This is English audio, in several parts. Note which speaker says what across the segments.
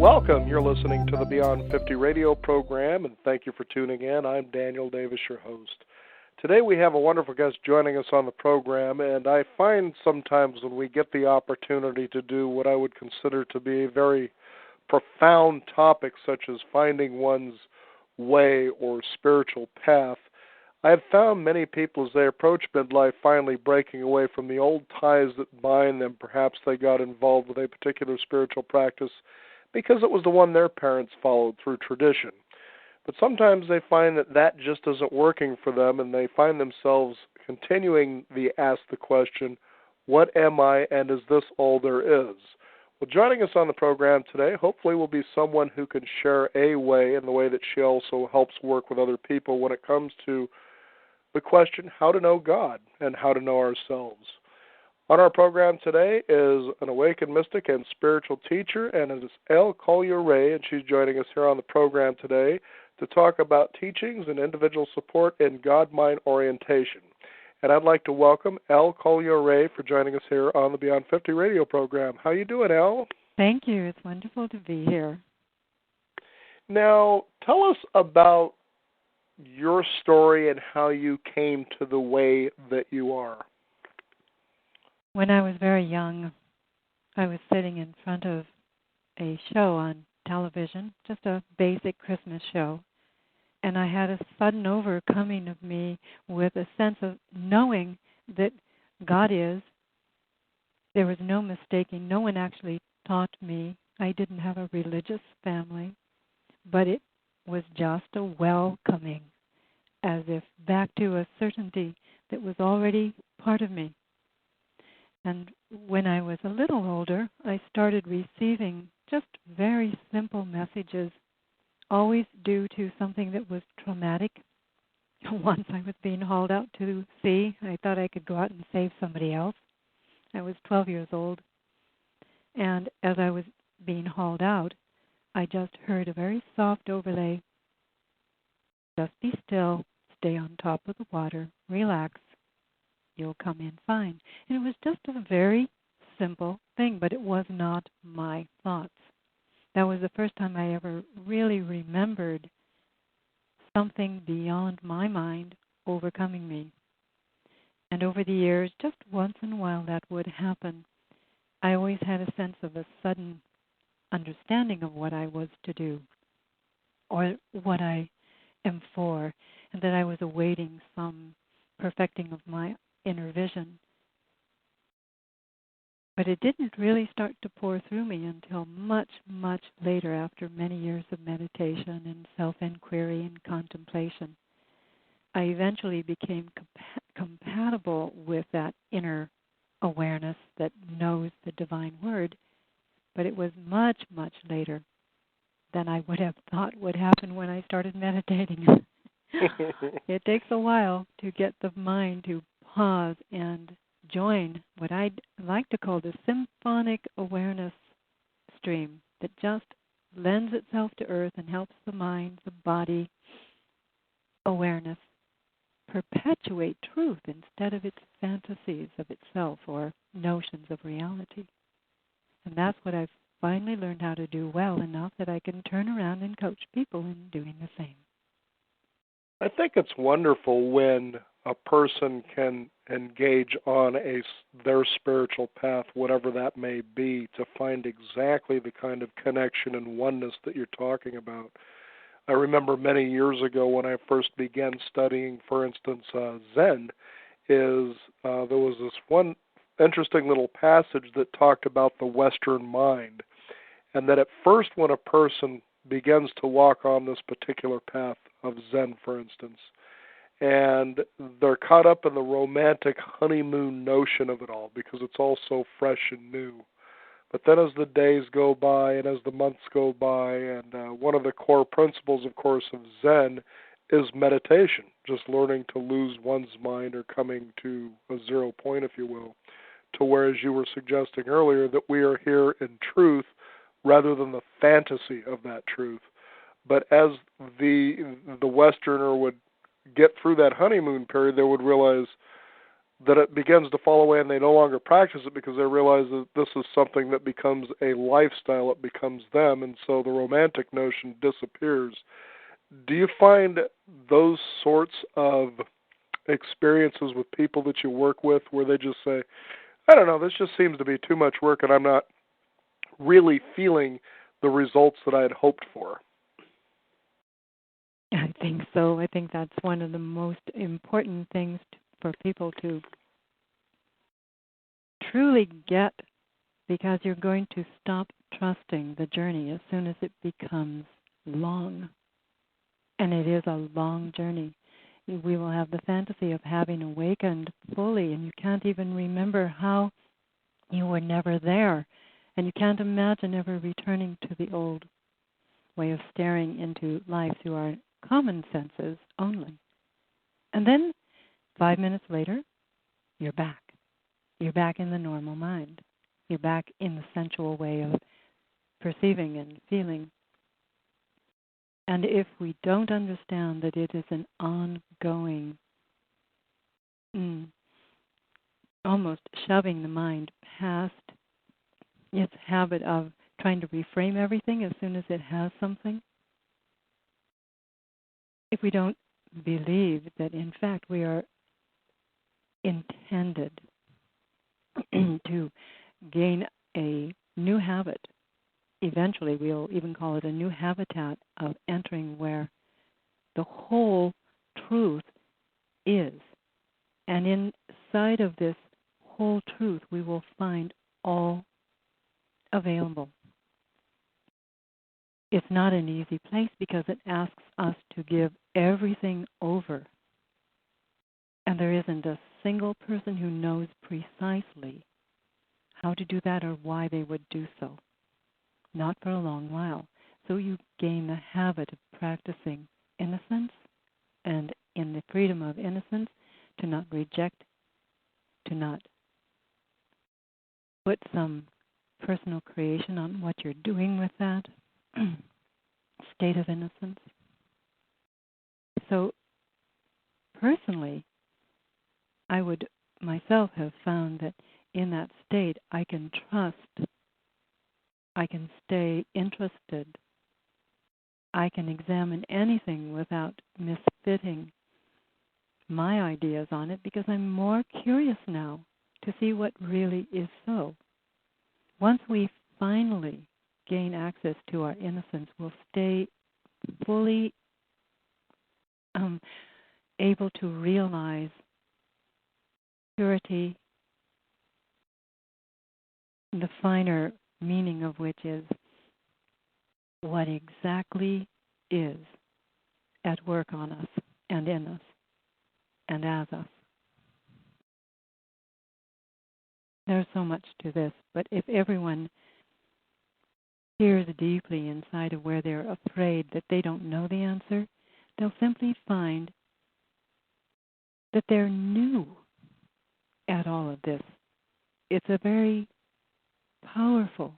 Speaker 1: Welcome. You're listening to the Beyond 50 radio program, and thank you for tuning in. I'm Daniel Davis, your host. Today we have a wonderful guest joining us on the program, and I find sometimes when we get the opportunity to do what I would consider to be a very profound topic, such as finding one's way or spiritual path, I have found many people as they approach midlife finally breaking away from the old ties that bind them. Perhaps they got involved with a particular spiritual practice because it was the one their parents followed through tradition. But sometimes they find that that just isn't working for them, and they find themselves continuing to ask the question, what am I, and is this all there is? Well, joining us on the program today, hopefully will be someone who can share a way in the way that she also helps work with other people when it comes to the question, how to know God and how to know ourselves. On our program today is an awakened mystic and spiritual teacher, and it is Elle Collier, and she's joining us here on the program today to talk about teachings and individual support in God-mind orientation. And I'd like to welcome Elle Collier for joining us here on the Beyond 50 radio program. How you doing, Elle?
Speaker 2: Thank you. It's wonderful to be here.
Speaker 1: Now, tell us about your story and how you came to the way that you are.
Speaker 2: When I was very young, I was sitting in front of a show on television, just a basic Christmas show, and I had a sudden overcoming of me with a sense of knowing that God is. There was no mistaking. No one actually taught me. I didn't have a religious family, but it was just a welcoming, as if back to a certainty that was already part of me. And when I was a little older, I started receiving just very simple messages, always due to something that was traumatic. Once I was being hauled out to sea. I thought I could go out and save somebody else. I was 12 years old. And as I was being hauled out, I just heard a very soft overlay. Just be still, stay on top of the water, relax. You'll come in fine. And it was just a very simple thing, but it was not my thoughts. That was the first time I ever really remembered something beyond my mind overcoming me. And over the years, just once in a while that would happen. I always had a sense of a sudden understanding of what I was to do or what I am for, and that I was awaiting some perfecting of my inner vision. But it didn't really start to pour through me until much, much later, after many years of meditation and self-inquiry and contemplation. I eventually became compatible with that inner awareness that knows the divine word, but it was much, much later than I would have thought would happen when I started meditating. It takes a while to get the mind to pause and join what I'd like to call the symphonic awareness stream that just lends itself to earth and helps the mind, the body, awareness perpetuate truth instead of its fantasies of itself or notions of reality. And that's what I've finally learned how to do well enough that I can turn around and coach people in doing the same.
Speaker 1: I think it's wonderful when a person can engage on their spiritual path, whatever that may be, to find exactly the kind of connection and oneness that you're talking about. I remember many years ago when I first began studying, for instance, Zen, there was this one interesting little passage that talked about the Western mind, and that at first when a person begins to walk on this particular path of Zen, for instance, and they're caught up in the romantic honeymoon notion of it all because it's all so fresh and new. But then as the days go by and as the months go by, and one of the core principles, of course, of Zen is meditation, just learning to lose one's mind or coming to a zero point, if you will, to where, as you were suggesting earlier, that we are here in truth rather than the fantasy of that truth. But as the Westerner would get through that honeymoon period, they would realize that it begins to fall away and they no longer practice it because they realize that this is something that becomes a lifestyle, it becomes them, and so the romantic notion disappears. Do you find those sorts of experiences with people that you work with where they just say, I don't know, this just seems to be too much work and I'm not really feeling the results that I had hoped for?
Speaker 2: I think so. I think that's one of the most important things for people to truly get, because you're going to stop trusting the journey as soon as it becomes long. And it is a long journey. We will have the fantasy of having awakened fully, and you can't even remember how you were never there. And you can't imagine ever returning to the old way of staring into life through our common senses only. And then 5 minutes later, you're back. You're back in the normal mind. You're back in the sensual way of perceiving and feeling. And if we don't understand that it is an ongoing, almost shoving the mind past its habit of trying to reframe everything as soon as it has something, if we don't believe that in fact we are intended to gain a new habit, eventually we'll even call it a new habitat of entering where the whole truth is. And inside of this whole truth, we will find all available. It's not an easy place because it asks us to give everything over. And there isn't a single person who knows precisely how to do that or why they would do so. Not for a long while. So you gain the habit of practicing innocence, and in the freedom of innocence, to not reject, to not put some personal creation on what you're doing with that state of innocence. So personally, I would myself have found that in that state I can trust, I can stay interested, I can examine anything without misfitting my ideas on it, because I'm more curious now to see what really is so. Once we finally gain access to our innocence, we'll stay fully able to realize purity, the finer meaning of which is what exactly is at work on us and in us and as us. There's so much to this, but if everyone hears deeply inside of where they're afraid that they don't know the answer, they'll simply find that they're new at all of this. It's a very powerful,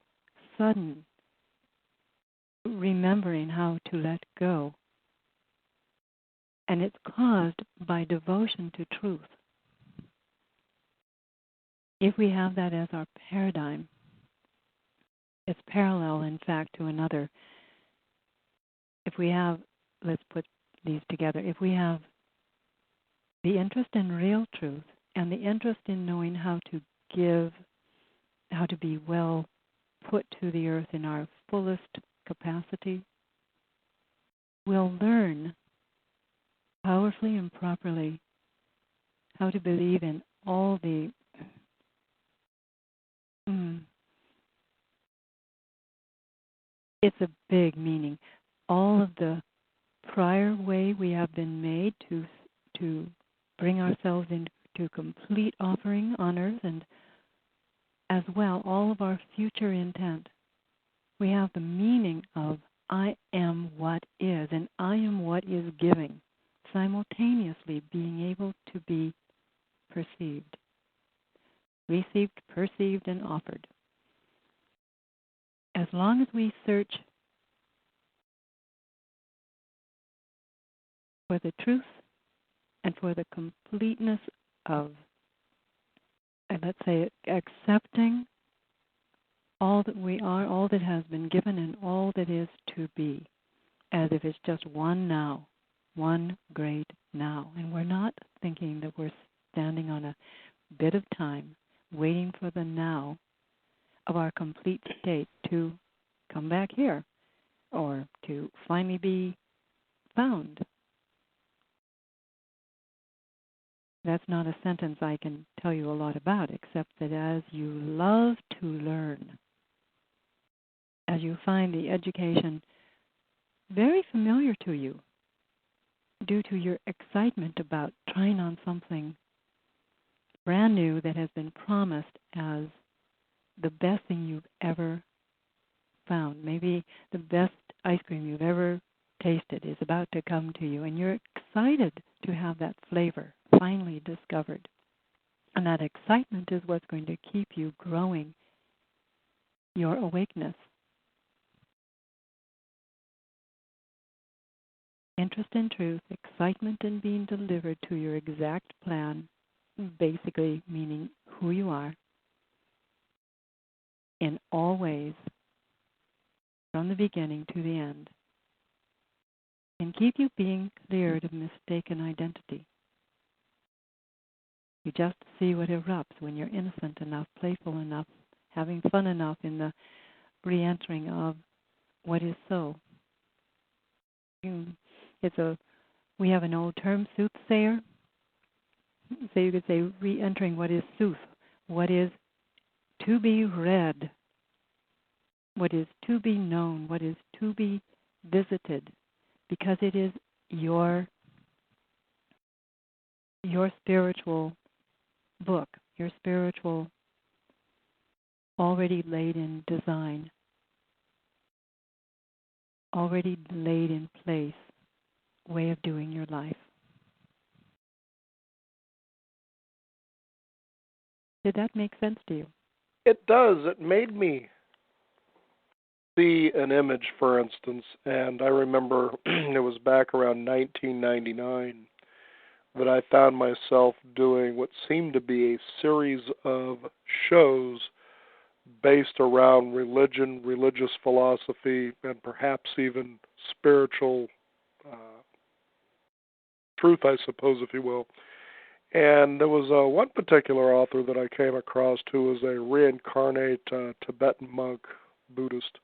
Speaker 2: sudden remembering how to let go. And it's caused by devotion to truth. If we have that as our paradigm, it's parallel, in fact, to another. If we have, let's put these together, if we have the interest in real truth and the interest in knowing how to give, how to be well put to the earth in our fullest capacity, we'll learn powerfully and properly how to believe in all the it's a big meaning. All of the prior way we have been made to bring ourselves into complete offering on earth, and as well all of our future intent. We have the meaning of I am what is, and I am what is giving, simultaneously being able to be perceived, received, perceived, and offered. As long as we search for the truth and for the completeness of let's say, accepting all that we are, all that has been given, and all that is to be, as if it's just one now, one great now. And we're not thinking that we're standing on a bit of time, waiting for the now of our complete state to come back here or to finally be found. That's not a sentence I can tell you a lot about, except that as you love to learn, as you find the education very familiar to you due to your excitement about trying on something brand new that has been promised as the best thing you've ever found, maybe the best ice cream you've ever tasted is about to come to you, and you're excited to have that flavor finally discovered. And that excitement is what's going to keep you growing your awakeness. Interest in truth, excitement in being delivered to your exact plan, basically meaning who you are in all ways, from the beginning to the end, can keep you being cleared of mistaken identity. You just see what erupts when you're innocent enough, playful enough, having fun enough in the re-entering of what is so. We have an old term, soothsayer. So you could say re-entering what is sooth, what is to be read, what is to be known, what is to be visited, because it is your spiritual book, your spiritual already laid in design, already laid in place way of doing your life. Did that make sense to you?
Speaker 1: It does. It made me see an image, for instance, and I remember it was back around 1999 that I found myself doing what seemed to be a series of shows based around religion, religious philosophy, and perhaps even spiritual truth, I suppose, if you will. And there was one particular author that I came across who was a reincarnate Tibetan monk, Buddhist,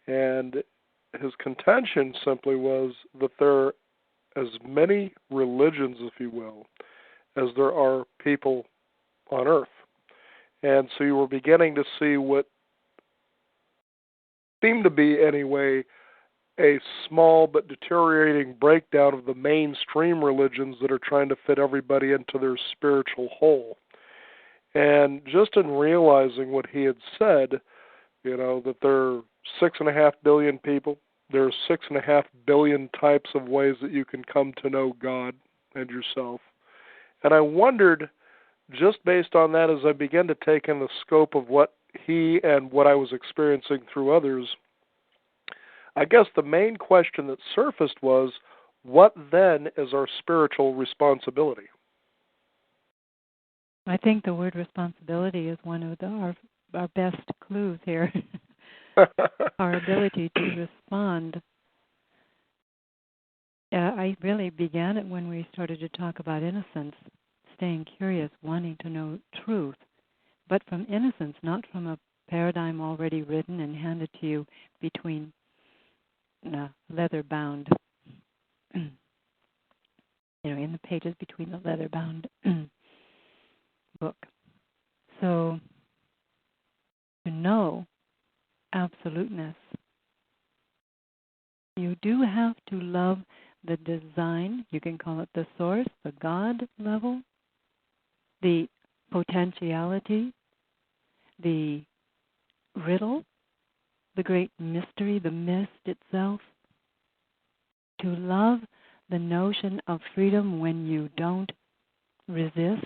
Speaker 1: and his contention simply was that there are as many religions, if you will, as there are people on Earth. And so you were beginning to see what seemed to be, anyway, a small but deteriorating breakdown of the mainstream religions that are trying to fit everybody into their spiritual whole. And just in realizing what he had said, that there are 6.5 billion people, there are 6.5 billion types of ways that you can come to know God and yourself. And I wondered, just based on that, as I began to take in the scope of what he and what I was experiencing through others, I guess the main question that surfaced was, what then is our spiritual responsibility?
Speaker 2: I think the word responsibility is one of our best clues here. Our ability to respond. I really began it when we started to talk about innocence, staying curious, wanting to know truth, but from innocence, not from a paradigm already written and handed to you between leather-bound, in the pages between the leather-bound book. So, to know absoluteness, you do have to love the design. You can call it the source, the God level, the potentiality, the riddle, the great mystery, the mist itself. To love the notion of freedom when you don't resist,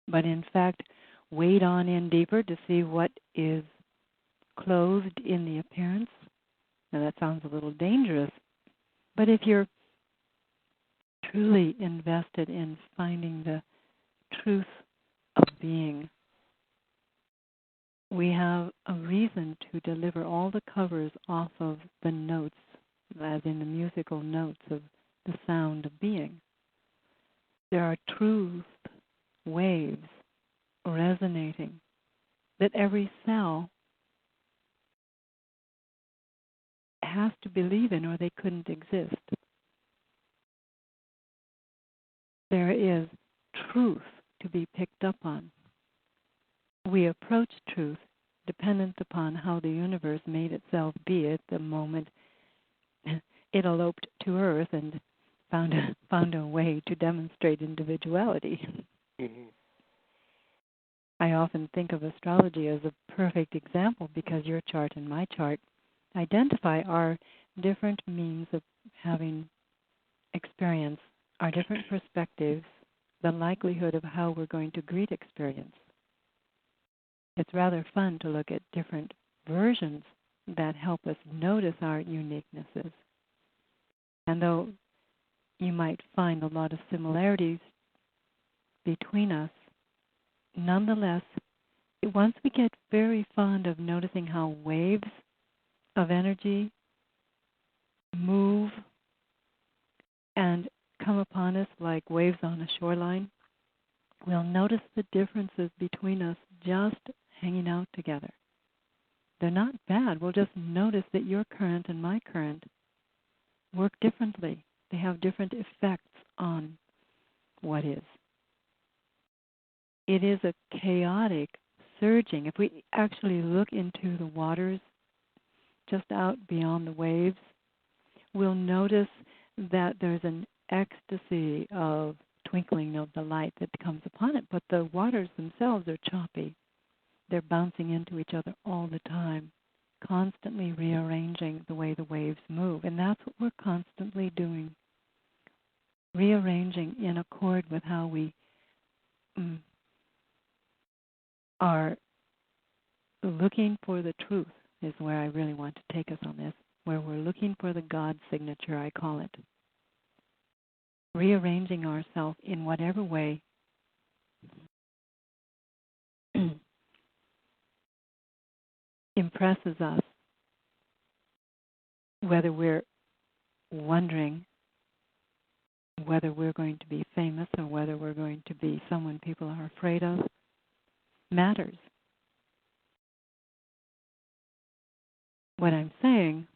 Speaker 2: but in fact wade on in deeper to see what is clothed in the appearance. Now that sounds a little dangerous, but if you're truly invested in finding the truth of being, we have a reason to deliver all the covers off of the notes, as in the musical notes of the sound of being. There are truth waves resonating that every cell has to believe in, or they couldn't exist. There is truth to be picked up on. We approach truth dependent upon how the universe made itself be at the moment it eloped to Earth and found a way to demonstrate individuality.
Speaker 1: Mm-hmm.
Speaker 2: I often think of astrology as a perfect example because your chart and my chart identify our different means of having experience, our different perspectives, the likelihood of how we're going to greet experience. It's rather fun to look at different versions that help us notice our uniquenesses. And though you might find a lot of similarities between us, nonetheless, once we get very fond of noticing how waves of energy move and come upon us like waves on a shoreline, we'll notice the differences between us just hanging out together. They're not bad. We'll just notice that your current and my current work differently. They have different effects on what is. It is a chaotic surging. If we actually look into the waters just out beyond the waves, we'll notice that there's an ecstasy of twinkling of the light that comes upon it, but the waters themselves are choppy. They're bouncing into each other all the time, constantly rearranging the way the waves move. And that's what we're constantly doing, rearranging in accord with how we are looking for the truth, is where I really want to take us on this, where we're looking for the God signature, I call it. Rearranging ourselves in whatever way impresses us, whether we're wondering whether we're going to be famous or whether we're going to be someone people are afraid of, matters. What I'm saying,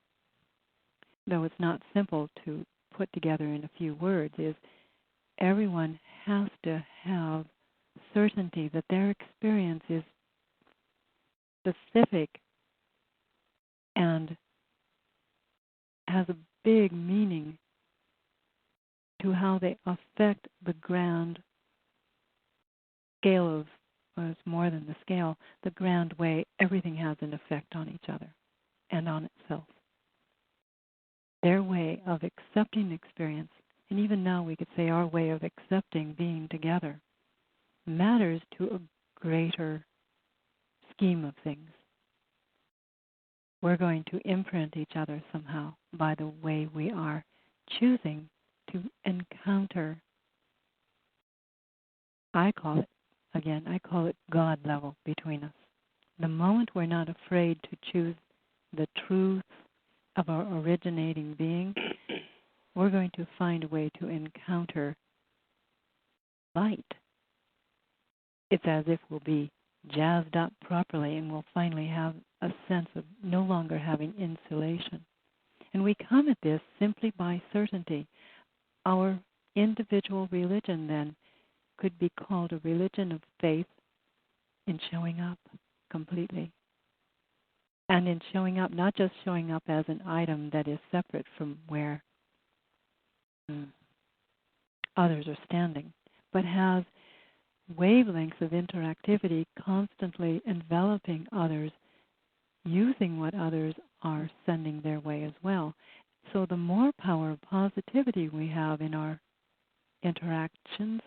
Speaker 2: though it's not simple to put together in a few words, is everyone has to have certainty that their experience is specific and has a big meaning to how they affect the grand scale of, well, it's more than the scale, the grand way everything has an effect on each other and on itself. Their way of accepting experience, and even now we could say our way of accepting being together, matters to a greater scheme of things. We're going to imprint each other somehow by the way we are choosing to encounter, I call it God level between us. The moment we're not afraid to choose the truth of our originating being, we're going to find a way to encounter light. It's as if we'll be jazzed up properly and we'll finally have a sense of no longer having insulation. And we come at this simply by certainty. Our individual religion then could be called a religion of faith in showing up completely. And in showing up, not just showing up as an item that is separate from where others are standing, but has wavelengths of interactivity constantly enveloping others, using what others are sending their way as well. So the more power of positivity we have in our interactions,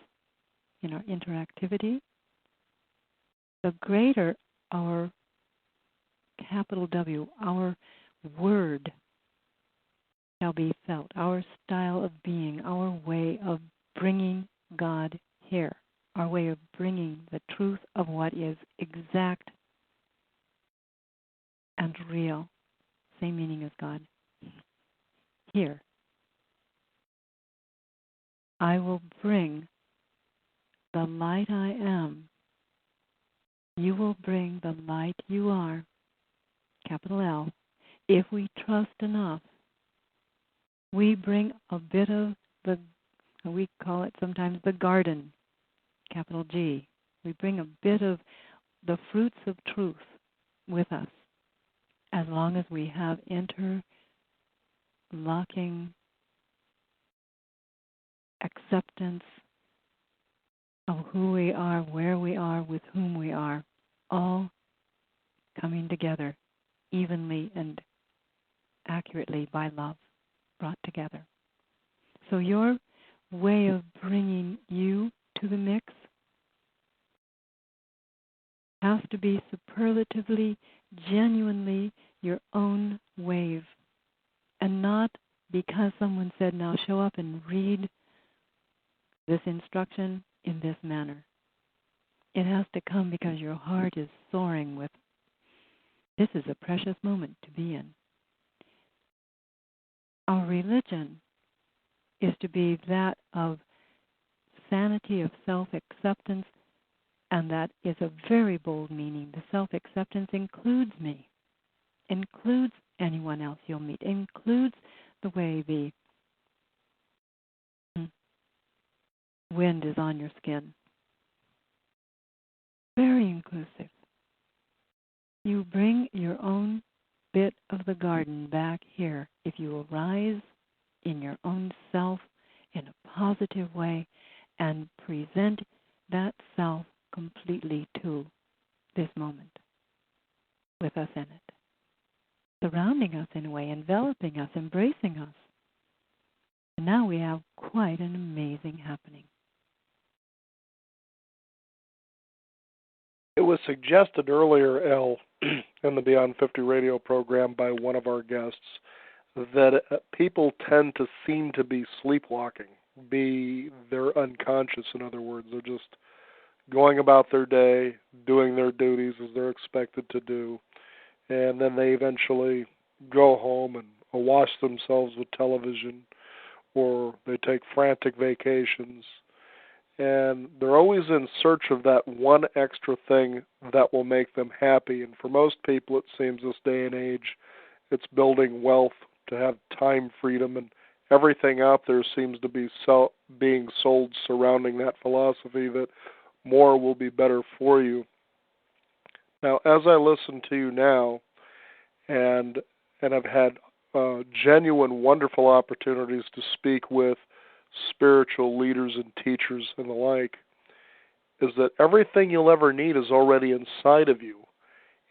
Speaker 2: in our interactivity, the greater our capital W, our word shall be felt, our style of being, our way of bringing God here. our way of bringing the truth of what is exact and real, same meaning as God, here. I will bring the light I am. You will bring the light you are, capital L. If we trust enough, we bring a bit of we call it sometimes the garden, capital G. We bring a bit of the fruits of truth with us, as long as we have interlocking acceptance of who we are, where we are, with whom we are, all coming together evenly and accurately by love, brought together. So your way of bringing you to the mix has to be superlatively, genuinely your own wave, and not because someone said, now show up and read this instruction in this manner. It has to come because your heart is soaring with, this is a precious moment to be in. Our religion is to be that of sanity, of self-acceptance, and that is a very bold meaning. The self-acceptance includes me, includes anyone else you'll meet, includes the way the wind is on your skin. Very inclusive. You bring your own bit of the garden back here if you arise in your own self in a positive way and present that self completely to this moment with us in it, surrounding us in a way, enveloping us, embracing us. And now we have quite an amazing happening.
Speaker 1: It was suggested earlier, Elle, in the Beyond 50 radio program by one of our guests, that people tend to seem to be sleepwalking. They're unconscious, in other words. They're just going about their day, doing their duties as they're expected to do, and then they eventually go home and awash themselves with television, or they take frantic vacations, and they're always in search of that one extra thing that will make them happy. And for most people, it seems this day and age, it's building wealth, to have time freedom, and everything out there seems to be being sold surrounding that philosophy that more will be better for you. Now, as I listen to you now, and I've had genuine, wonderful opportunities to speak with spiritual leaders and teachers and the like, is that everything you'll ever need is already inside of you.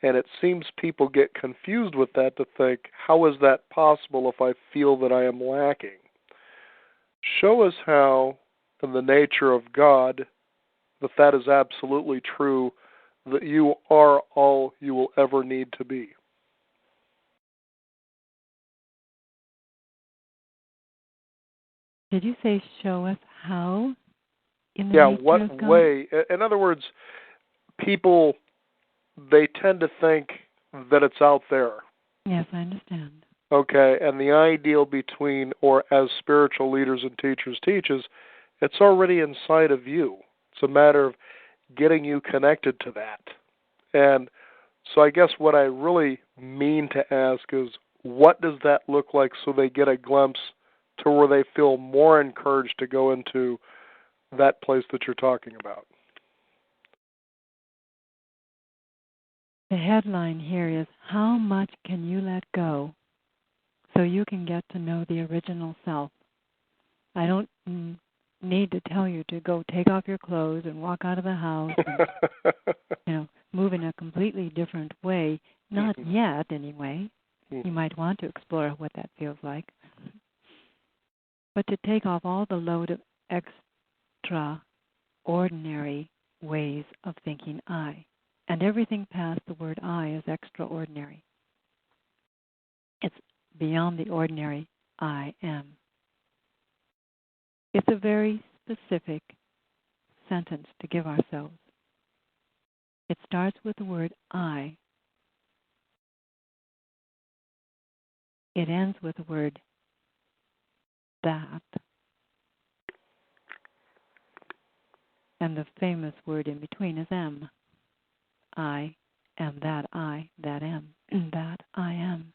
Speaker 1: And it seems people get confused with that, to think, how is that possible if I feel that I am lacking? Show us how, in the nature of God, that is absolutely true, that you are all you will ever need to be.
Speaker 2: Did you say show us how? In the nature
Speaker 1: what
Speaker 2: of God?
Speaker 1: way? In other words, people, they tend to think that it's out there.
Speaker 2: Yes, I understand.
Speaker 1: Okay, and the ideal between, or as spiritual leaders and teachers teaches, it's already inside of you. It's a matter of getting you connected to that. And so I guess what I really mean to ask is, what does that look like so they get a glimpse to where they feel more encouraged to go into that place that you're talking about?
Speaker 2: The headline here is, how much can you let go so you can get to know the original self? I don't need to tell you to go take off your clothes and walk out of the house and, move in a completely different way. Not yet, anyway. You might want to explore what that feels like. But to take off all the load of extraordinary ways of thinking I. And everything past the word I is extraordinary. It's beyond the ordinary I am. It's a very specific sentence to give ourselves. It starts with the word I. It ends with the word that. And the famous word in between is am. I am that I, that am, that I am.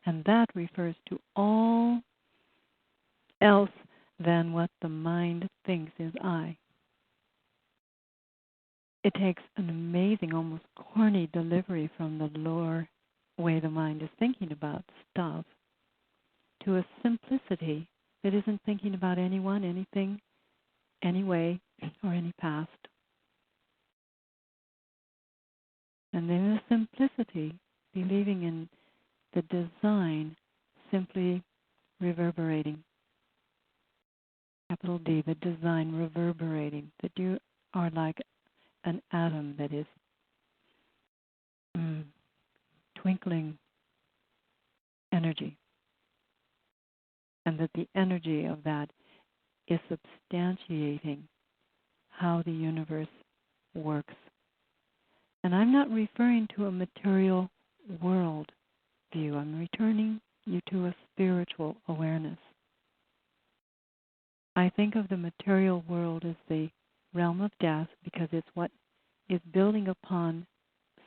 Speaker 2: And that refers to all else than what the mind thinks is I. It takes an amazing, almost corny delivery from the lower way the mind is thinking about stuff to a simplicity that isn't thinking about anyone, anything, any way, or any past. And in the simplicity, believing in the design simply reverberating. Capital D, the design reverberating, that you are like an atom that is twinkling energy, and that the energy of that is substantiating how the universe works. And I'm not referring to a material world view. I'm returning you to a spiritual awareness. I think of the material world as the realm of death because it's what is building upon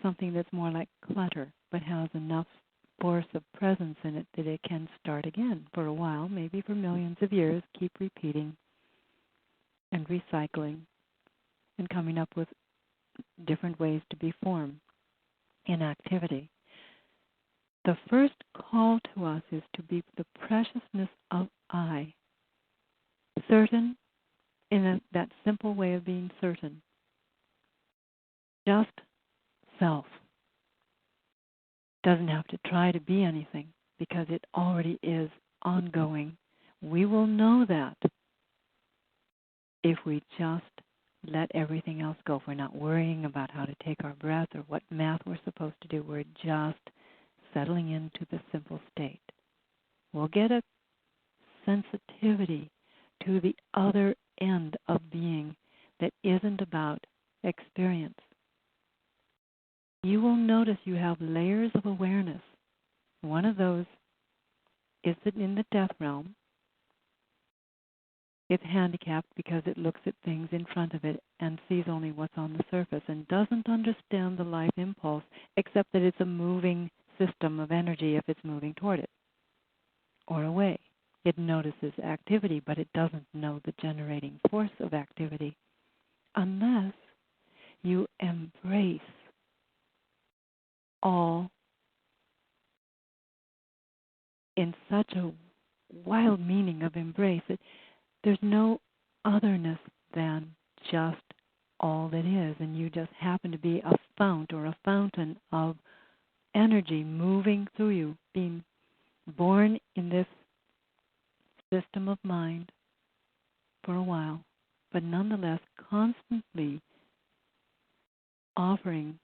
Speaker 2: something that's more like clutter, but has enough force of presence in it that it can start again for a while, maybe for millions of years, keep repeating and recycling and coming up with different ways to be formed in activity. The first call to us is to be the preciousness of I, certain in that simple way of being certain, just self. Doesn't have to try to be anything because it already is ongoing. We will know that if we just let everything else go. If we're not worrying about how to take our breath or what math we're supposed to do, we're just settling into the simple state. We'll get a sensitivity to the other end of being that isn't about experience. You will notice you have layers of awareness. One of those is that in the death realm, it's handicapped because it looks at things in front of it and sees only what's on the surface and doesn't understand the life impulse, except that it's a moving system of energy if it's moving toward it or away. It notices activity, but it doesn't know the generating force of activity unless you embrace all in such a wild meaning of embrace that there's no otherness than just all that is, and you just happen to be a fount or a fountain of energy moving through you, being born in this system of mind for a while, but nonetheless constantly offering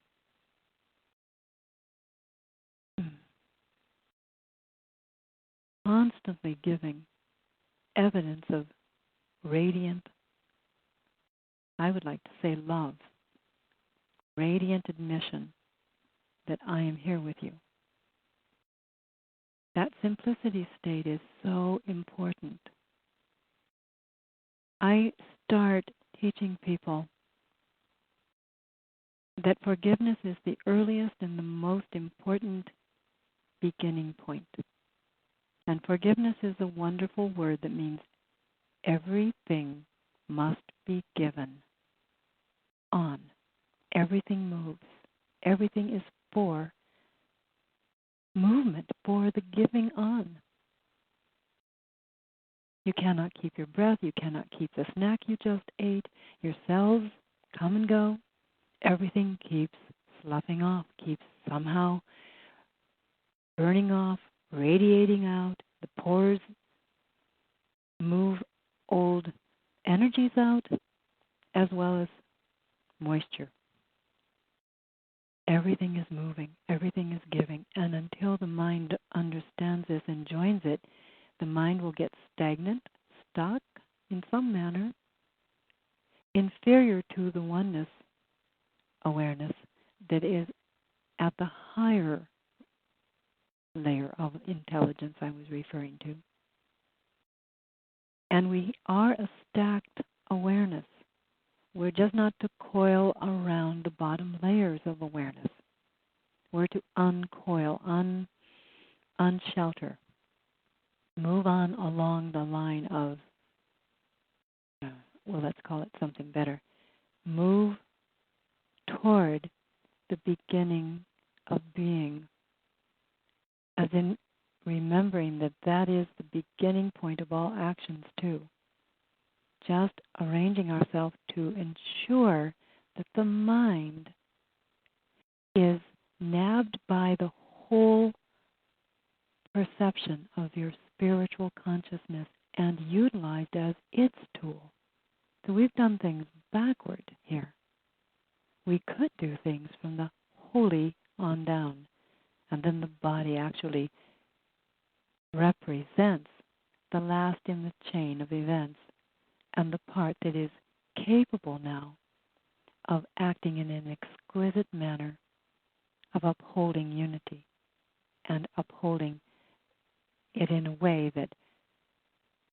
Speaker 2: constantly giving evidence of radiant, I would like to say love, radiant admission that I am here with you. That simplicity state is so important. I start teaching people that forgiveness is the earliest and the most important beginning point. And forgiveness is a wonderful word that means everything must be given on. Everything moves. Everything is for movement, for the giving on. You cannot keep your breath. You cannot keep the snack you just ate. Your cells come and go. Everything keeps sloughing off, keeps somehow burning off, radiating out. The pores move old energies out as well as moisture. Everything is moving. Everything is giving. And until the mind understands this and joins it, the mind will get stagnant, stuck in some manner, higher layer of intelligence I was referring to. And we are a stacked awareness. We're just not to coil around the bottom layers of awareness. We're to uncoil, unshelter, move on along the line of, let's call it something better. Move toward the beginning of being, as in remembering that that is the beginning point of all actions too. Just arranging ourselves to ensure that the mind is nabbed by the whole perception of your spiritual consciousness and utilized as its tool. So we've done things backward here. We could do things from the holy on down, and then the body actually represents the last in the chain of events and the part that is capable now of acting in an exquisite manner of upholding unity and upholding it in a way that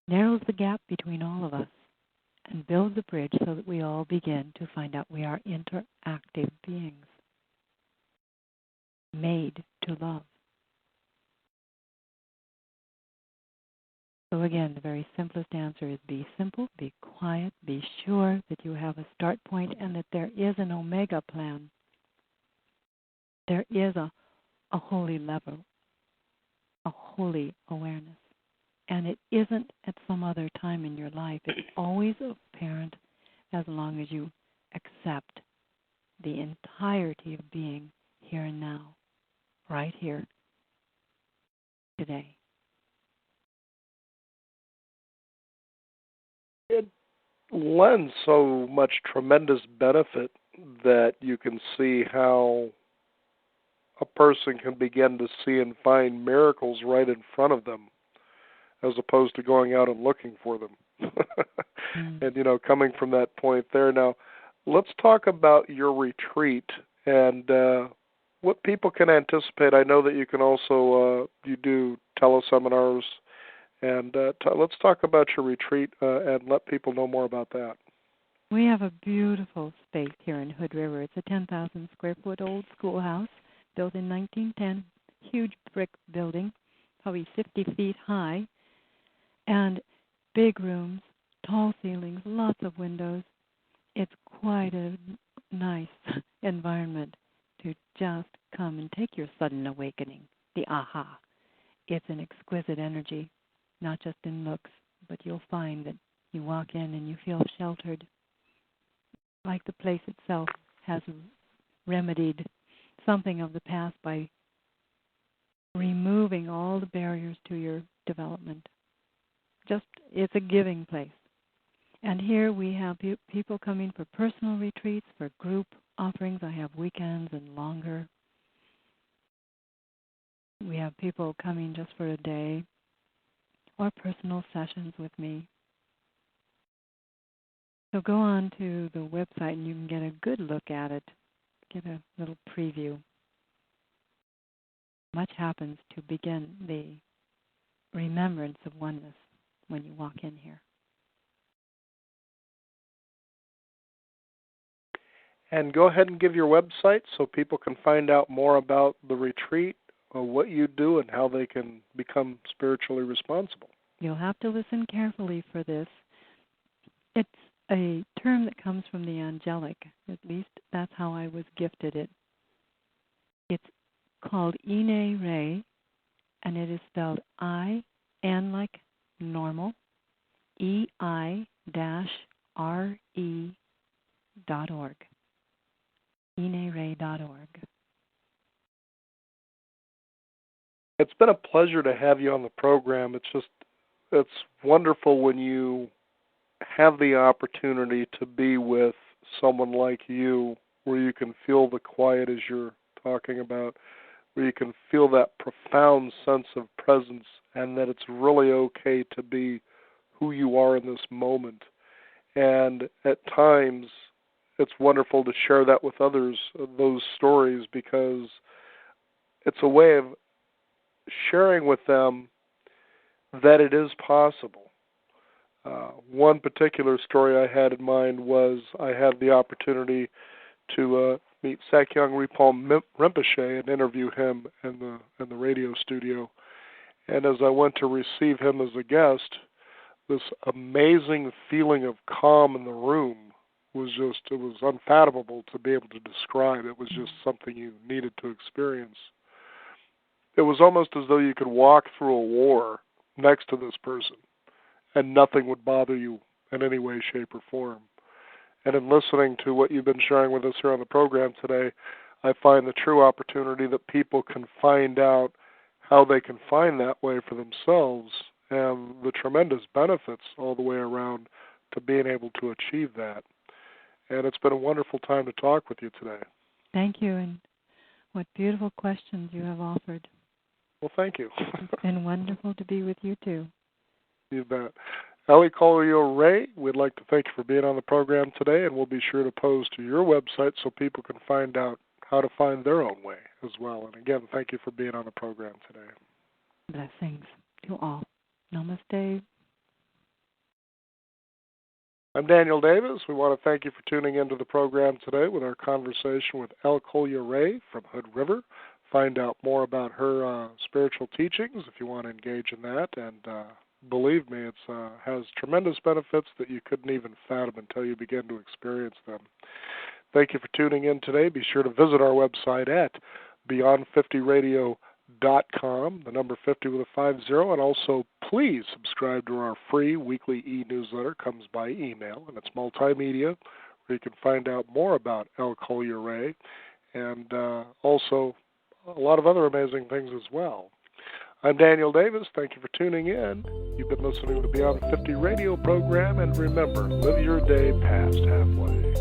Speaker 2: narrows the gap between all of us and builds a bridge so that we all begin to find out we are interactive beings made to love. So again, the very simplest answer is be simple, be quiet, be sure that you have a start point and that there is an omega plan. There is a holy level, a holy awareness. And it isn't at some other time in your life. It's always apparent as long as you accept the entirety of being here and now, right here, today.
Speaker 1: It lends so much tremendous benefit that you can see how a person can begin to see and find miracles right in front of them, as opposed to going out and looking for them. And, coming from that point there. Now, let's talk about your retreat and what people can anticipate. I know that you can also, you do teleseminars, and let's talk about your retreat and let people know more about that.
Speaker 2: We have a beautiful space here in Hood River. It's a 10,000 square foot old schoolhouse built in 1910, huge brick building, probably 50 feet high, and big rooms, tall ceilings, lots of windows. It's quite a nice environment to just come and take your sudden awakening, the aha. It's an exquisite energy, not just in looks, but you'll find that you walk in and you feel sheltered, like the place itself has remedied something of the past by removing all the barriers to your development. It's a giving place. And here we have people coming for personal retreats, for group offerings. I have weekends and longer. We have people coming just for a day or personal sessions with me. So go on to the website and you can get a good look at it, get a little preview. Much happens to begin the remembrance of oneness when you walk in here.
Speaker 1: And go ahead and give your website so people can find out more about the retreat, or what you do, and how they can become spiritually responsible.
Speaker 2: You'll have to listen carefully for this. It's a term that comes from the angelic. At least that's how I was gifted it. It's called Ine Re, and it is spelled I-N like normal, E-I-RE.org. IneRe.org.
Speaker 1: It's been a pleasure to have you on the program. It's wonderful when you have the opportunity to be with someone like you, where you can feel the quiet as you're talking about, where you can feel that profound sense of presence, and that it's really okay to be who you are in this moment. And at times, it's wonderful to share that with others, those stories, because it's a way of sharing with them that it is possible. One particular story I had in mind was I had the opportunity to meet Sakyong Rinpoche Rinpoche and interview him in the radio studio. And as I went to receive him as a guest, this amazing feeling of calm in the room was it was unfathomable to be able to describe. It was just something you needed to experience. It was almost as though you could walk through a war next to this person and nothing would bother you in any way, shape, or form. And in listening to what you've been sharing with us here on the program today, I find the true opportunity that people can find out how they can find that way for themselves and the tremendous benefits all the way around to being able to achieve that. And it's been a wonderful time to talk with you today.
Speaker 2: Thank you, and what beautiful questions you have offered.
Speaker 1: Well, thank you.
Speaker 2: It's been wonderful to be with you, too.
Speaker 1: You bet. Elle Collier, we'd like to thank you for being on the program today, and we'll be sure to post to your website so people can find out how to find their own way as well. And again, thank you for being on the program today.
Speaker 2: Blessings to all. Namaste.
Speaker 1: I'm Daniel Davis. We want to thank you for tuning into the program today with our conversation with Elle Collier from Hood River. Find out more about her spiritual teachings if you want to engage in that. And believe me, it has tremendous benefits that you couldn't even fathom until you begin to experience them. Thank you for tuning in today. Be sure to visit our website at beyond50radio.com, the number 50 with a 50, and also please subscribe to our free weekly e-newsletter. Comes by email, and it's multimedia, where you can find out more about Elle Collier and also a lot of other amazing things as well. I'm Daniel Davis. Thank you for tuning in. You've been listening to the Beyond 50 radio program, and remember, live your day past halfway.